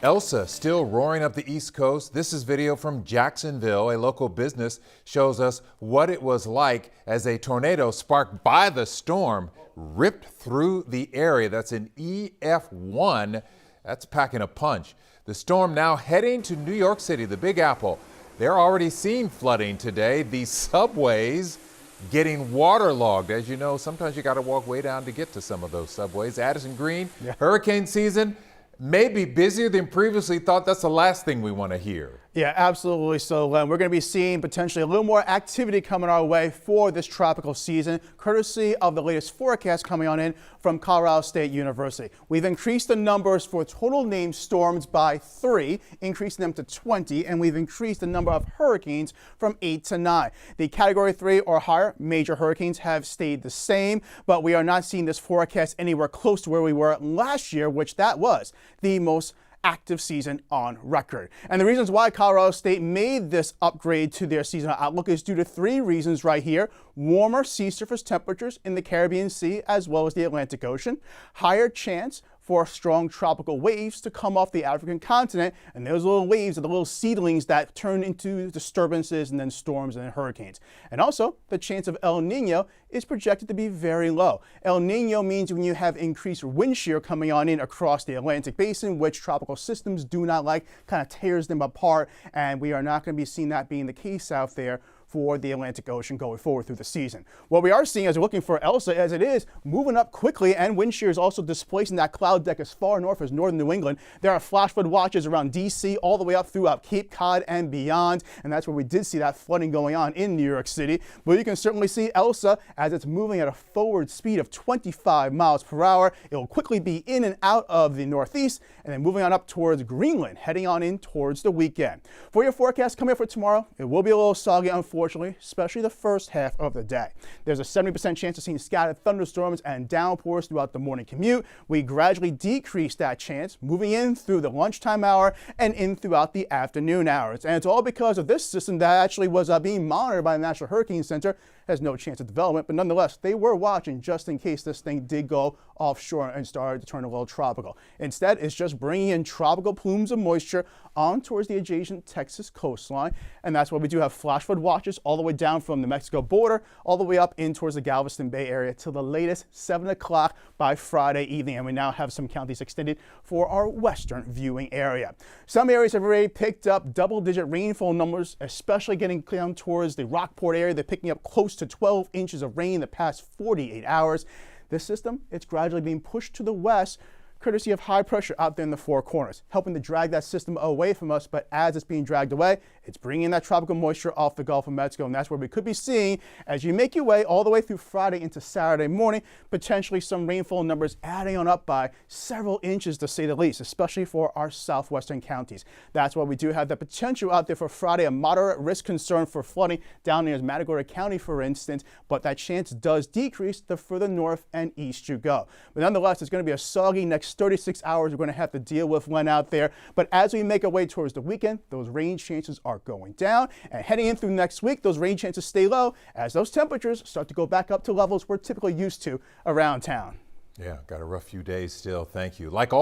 Elsa still roaring up the East Coast. This is video from Jacksonville. A local business shows us what it was like as a tornado sparked by the storm ripped through the area. That's an EF1. That's packing a punch. The storm now heading to New York City, the Big Apple. They're already seeing flooding today. The subways getting waterlogged. As you know, sometimes you got to walk way down to get to some of those subways. Addison Green, hurricane season may be busier than previously thought. That's the last thing we want to hear. Yeah, absolutely. So we're going to be seeing potentially a little more activity coming our way for this tropical season, courtesy of the latest forecast coming on in from Colorado State University. We've increased the numbers for total named storms by 3, increasing them to 20, and we've increased the number of hurricanes from 8 to 9. The category 3 or higher major hurricanes have stayed the same, but we are not seeing this forecast anywhere close to where we were last year, which that was the most active season on record. And the reasons why Colorado State made this upgrade to their seasonal outlook is due to 3 reasons right here: warmer sea surface temperatures in the Caribbean Sea as well as the Atlantic Ocean, higher chance for strong tropical waves to come off the African continent, and those little waves are the little seedlings that turn into disturbances and then storms and then hurricanes. And also, the chance of El Nino is projected to be very low. El Nino means when you have increased wind shear coming on in across the Atlantic basin, which tropical systems do not like, kind of tears them apart, and we are not going to be seeing that being the case out there for the Atlantic Ocean going forward through the season. What we are seeing as we're looking for Elsa, as it is moving up quickly, and wind shear is also displacing that cloud deck as far north as northern New England. There are flash flood watches around D.C. all the way up throughout Cape Cod and beyond, and that's where we did see that flooding going on in New York City. But you can certainly see Elsa as it's moving at a forward speed of 25 miles per hour. It will quickly be in and out of the northeast and then moving on up towards Greenland, heading on in towards the weekend. For your forecast coming up for tomorrow, it will be a little soggy, unfortunately, especially the first half of the day. There's a 70% chance of seeing scattered thunderstorms and downpours throughout the morning commute. We gradually decrease that chance, moving in through the lunchtime hour and in throughout the afternoon hours. And it's all because of this system that actually was being monitored by the National Hurricane Center. Has no chance of development, but nonetheless, they were watching just in case this thing did go offshore and started to turn a little tropical. Instead, it's just bringing in tropical plumes of moisture on towards the adjacent Texas coastline, and that's why we do have flash flood watches all the way down from the Mexico border, all the way up in towards the Galveston Bay area till the latest 7 o'clock by Friday evening, and we now have some counties extended for our western viewing area. Some areas have already picked up double-digit rainfall numbers, especially getting down towards the Rockport area. They're picking up close to 12 inches of rain in the past 48 hours. This system, it's gradually being pushed to the west, courtesy of high pressure out there in the Four Corners, helping to drag that system away from us. But as it's being dragged away, it's bringing that tropical moisture off the Gulf of Mexico, and that's where we could be seeing, as you make your way all the way through Friday into Saturday morning, potentially some rainfall numbers adding on up by several inches to say the least, especially for our southwestern counties. That's why we do have the potential out there for Friday, a moderate risk concern for flooding down near Matagorda County, for instance, but that chance does decrease the further north and east you go. But nonetheless, it's going to be a soggy next 36 hours we're going to have to deal with when out there. But as we make our way towards the weekend, those rain chances are going down. And heading in through next week, those rain chances stay low as those temperatures start to go back up to levels we're typically used to around town. Yeah, got a rough few days still. Thank you. Like all